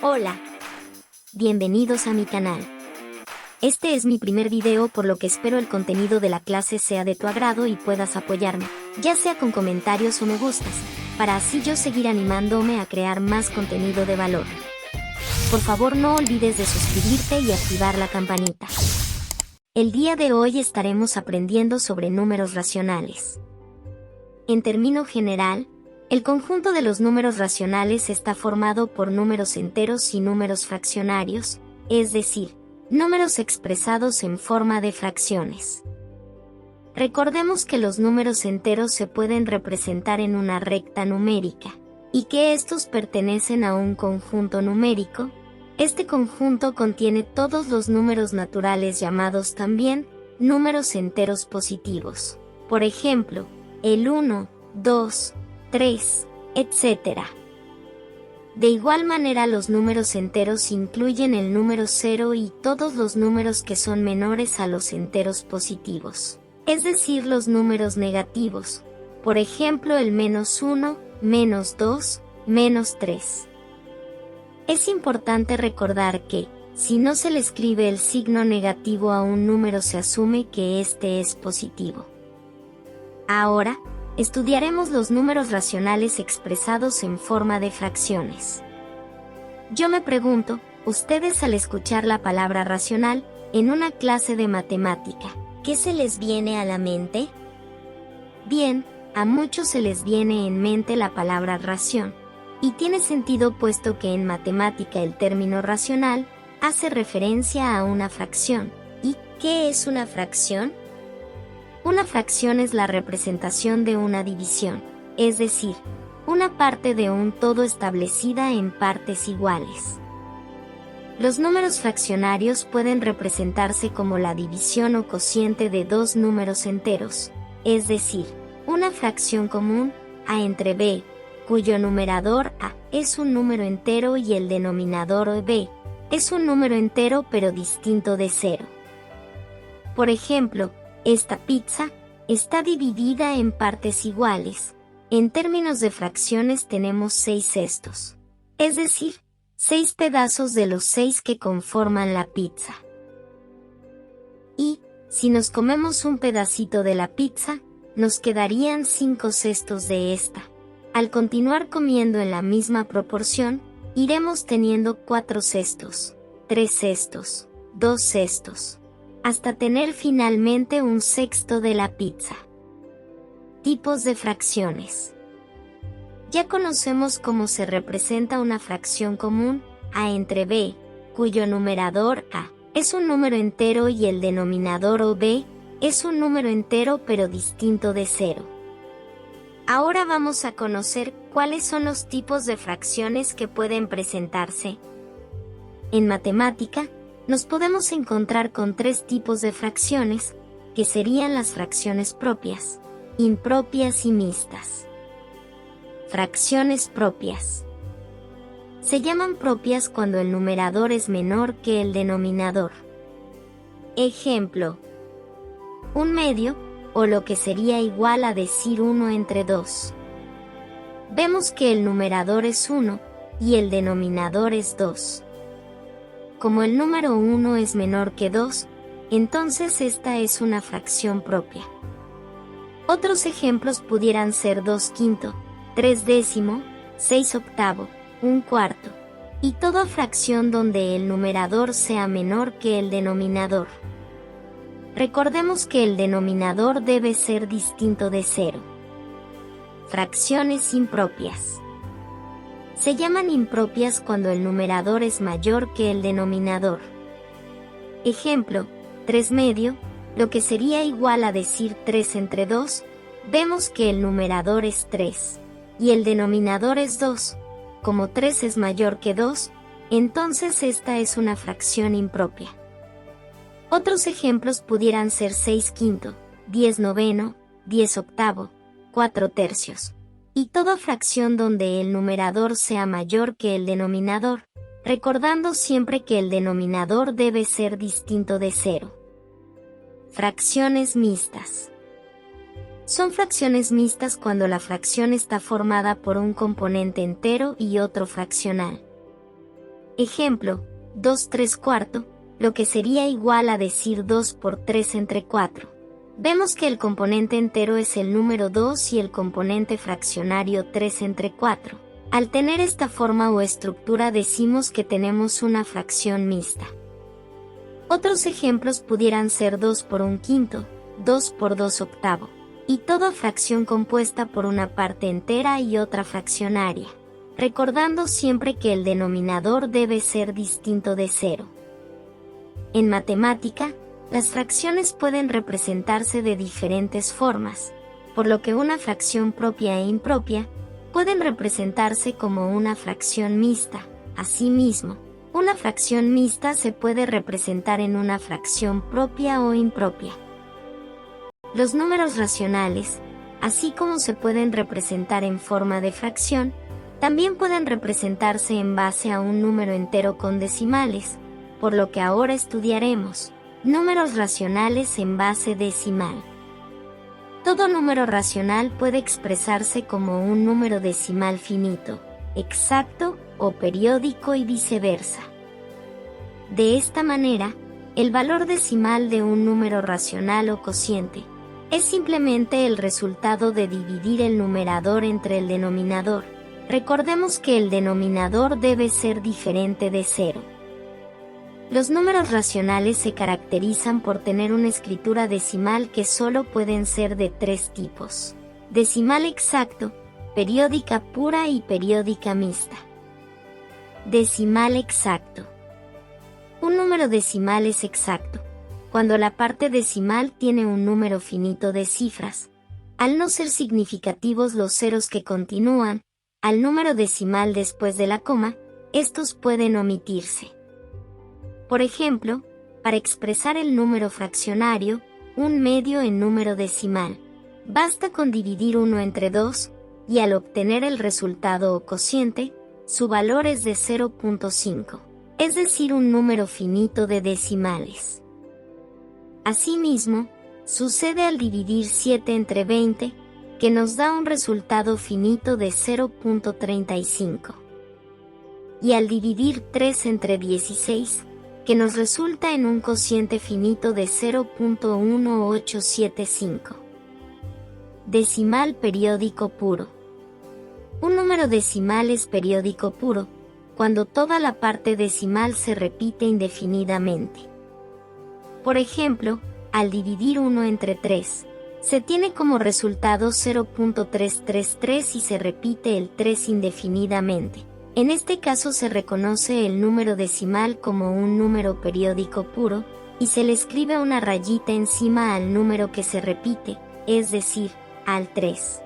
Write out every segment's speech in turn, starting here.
Hola, bienvenidos a mi canal. Este es mi primer video, por lo que espero el contenido de la clase sea de tu agrado y puedas apoyarme, ya sea con comentarios o me gustas, para así yo seguir animándome a crear más contenido de valor. Por favor, no olvides de suscribirte y activar la campanita. El día de hoy estaremos aprendiendo sobre números racionales. En término general, el conjunto de los números racionales está formado por números enteros y números fraccionarios, es decir, números expresados en forma de fracciones. Recordemos que los números enteros se pueden representar en una recta numérica, y que estos pertenecen a un conjunto numérico. Este conjunto contiene todos los números naturales llamados también números enteros positivos. Por ejemplo, el 1, 2, 3, etc. De igual manera, los números enteros incluyen el número 0 y todos los números que son menores a los enteros positivos, es decir, los números negativos, por ejemplo el -1, -2, -3. Es importante recordar que, si no se le escribe el signo negativo a un número, se asume que este es positivo. Ahora, estudiaremos los números racionales expresados en forma de fracciones. Yo me pregunto, ustedes al escuchar la palabra racional en una clase de matemática, ¿qué se les viene a la mente? Bien, a muchos se les viene en mente la palabra ración, y tiene sentido puesto que en matemática el término racional hace referencia a una fracción. ¿Y qué es una fracción? Una fracción es la representación de una división, es decir, una parte de un todo establecida en partes iguales. Los números fraccionarios pueden representarse como la división o cociente de dos números enteros, es decir, una fracción común, a entre b, cuyo numerador a es un número entero y el denominador b es un número entero pero distinto de 0. Por ejemplo, esta pizza está dividida en partes iguales. En términos de fracciones tenemos 6 sextos, es decir, 6 pedazos de los 6 que conforman la pizza. Y, si nos comemos un pedacito de la pizza, nos quedarían 5 sextos de esta. Al continuar comiendo en la misma proporción, iremos teniendo 4 sextos, 3 sextos, 2 sextos, hasta tener finalmente un sexto de la pizza. Tipos de fracciones. Ya conocemos cómo se representa una fracción común, a entre b, cuyo numerador a es un número entero y el denominador o b es un número entero pero distinto de 0. Ahora vamos a conocer cuáles son los tipos de fracciones que pueden presentarse. En matemática, nos podemos encontrar con 3 tipos de fracciones, que serían las fracciones propias, impropias y mixtas. Fracciones propias. Se llaman propias cuando el numerador es menor que el denominador. Ejemplo: un medio, o lo que sería igual a decir 1 entre 2. Vemos que el numerador es 1, y el denominador es 2. Como el número 1 es menor que 2, entonces esta es una fracción propia. Otros ejemplos pudieran ser 2/5, 3/10, 6/8, 1/4, y toda fracción donde el numerador sea menor que el denominador. Recordemos que el denominador debe ser distinto de 0. Fracciones impropias. Se llaman impropias cuando el numerador es mayor que el denominador. Ejemplo: 3 medio, lo que sería igual a decir 3 entre 2, vemos que el numerador es 3, y el denominador es 2. Como 3 es mayor que 2, entonces esta es una fracción impropia. Otros ejemplos pudieran ser 6/5, 10/9, 10/8, 4/3, y toda fracción donde el numerador sea mayor que el denominador, recordando siempre que el denominador debe ser distinto de 0. Fracciones mixtas. Son fracciones mixtas cuando la fracción está formada por un componente entero y otro fraccional. Ejemplo, 2/3, lo que sería igual a decir 2 por 3 entre 4. Vemos que el componente entero es el número 2 y el componente fraccionario 3 entre 4. Al tener esta forma o estructura decimos que tenemos una fracción mixta. Otros ejemplos pudieran ser 2 por 1/5, 2 por 2/8, y toda fracción compuesta por una parte entera y otra fraccionaria, recordando siempre que el denominador debe ser distinto de 0. En matemática, las fracciones pueden representarse de diferentes formas, por lo que una fracción propia e impropia pueden representarse como una fracción mixta. Asimismo, una fracción mixta se puede representar en una fracción propia o impropia. Los números racionales, así como se pueden representar en forma de fracción, también pueden representarse en base a un número entero con decimales, por lo que ahora estudiaremos números racionales en base decimal. Todo número racional puede expresarse como un número decimal finito, exacto o periódico y viceversa. De esta manera, el valor decimal de un número racional o cociente es simplemente el resultado de dividir el numerador entre el denominador. Recordemos que el denominador debe ser diferente de 0. Los números racionales se caracterizan por tener una escritura decimal que solo pueden ser de 3 tipos: decimal exacto, periódica pura y periódica mixta. Decimal exacto. Un número decimal es exacto cuando la parte decimal tiene un número finito de cifras. Al no ser significativos los ceros que continúan al número decimal después de la coma, estos pueden omitirse. Por ejemplo, para expresar el número fraccionario, 1/2 en número decimal, basta con dividir 1 entre 2, y al obtener el resultado o cociente, su valor es de 0.5, es decir, un número finito de decimales. Asimismo, sucede al dividir 7 entre 20, que nos da un resultado finito de 0.35. Y al dividir 3 entre 16, que nos resulta en un cociente finito de 0.1875. Decimal periódico puro. Un número decimal es periódico puro cuando toda la parte decimal se repite indefinidamente. Por ejemplo, al dividir 1 entre 3, se tiene como resultado 0.333 y se repite el 3 indefinidamente. En este caso se reconoce el número decimal como un número periódico puro, y se le escribe una rayita encima al número que se repite, es decir, al 3.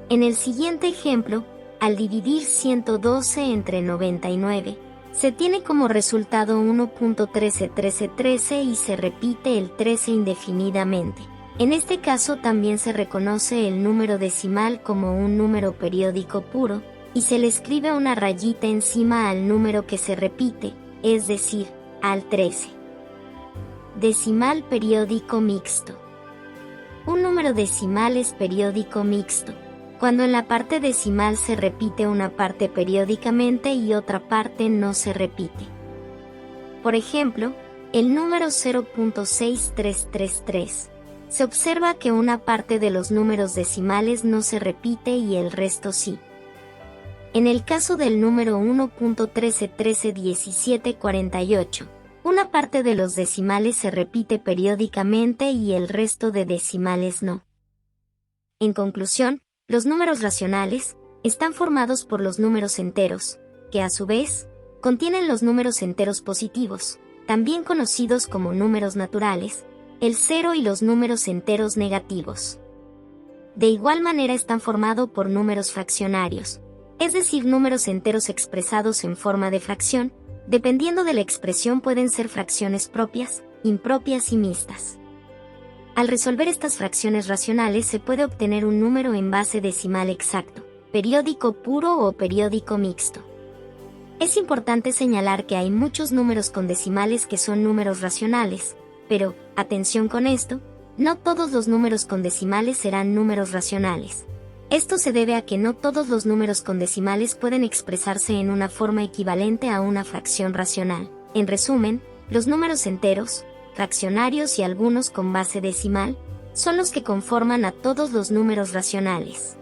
En el siguiente ejemplo, al dividir 112 entre 99, se tiene como resultado 1.131313 y se repite el 13 indefinidamente. En este caso también se reconoce el número decimal como un número periódico puro, y se le escribe una rayita encima al número que se repite, es decir, al 13. Decimal periódico mixto. Un número decimal es periódico mixto cuando en la parte decimal se repite una parte periódicamente y otra parte no se repite. Por ejemplo, el número 0.6333. Se observa que una parte de los números decimales no se repite y el resto sí. En el caso del número 1.13131748, una parte de los decimales se repite periódicamente y el resto de decimales no. En conclusión, los números racionales están formados por los números enteros, que a su vez contienen los números enteros positivos, también conocidos como números naturales, el 0 y los números enteros negativos. De igual manera están formados por números fraccionarios, es decir, números enteros expresados en forma de fracción. Dependiendo de la expresión pueden ser fracciones propias, impropias y mixtas. Al resolver estas fracciones racionales se puede obtener un número en base decimal exacto, periódico puro o periódico mixto. Es importante señalar que hay muchos números con decimales que son números racionales, pero, atención con esto, No todos los números con decimales serán números racionales. Esto se debe a que no todos los números con decimales pueden expresarse en una forma equivalente a una fracción racional. En resumen, los números enteros, fraccionarios y algunos con base decimal, son los que conforman a todos los números racionales.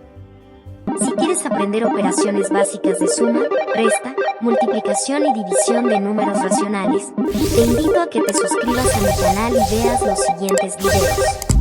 Si quieres aprender operaciones básicas de suma, resta, multiplicación y división de números racionales, te invito a que te suscribas a mi canal y veas los siguientes videos.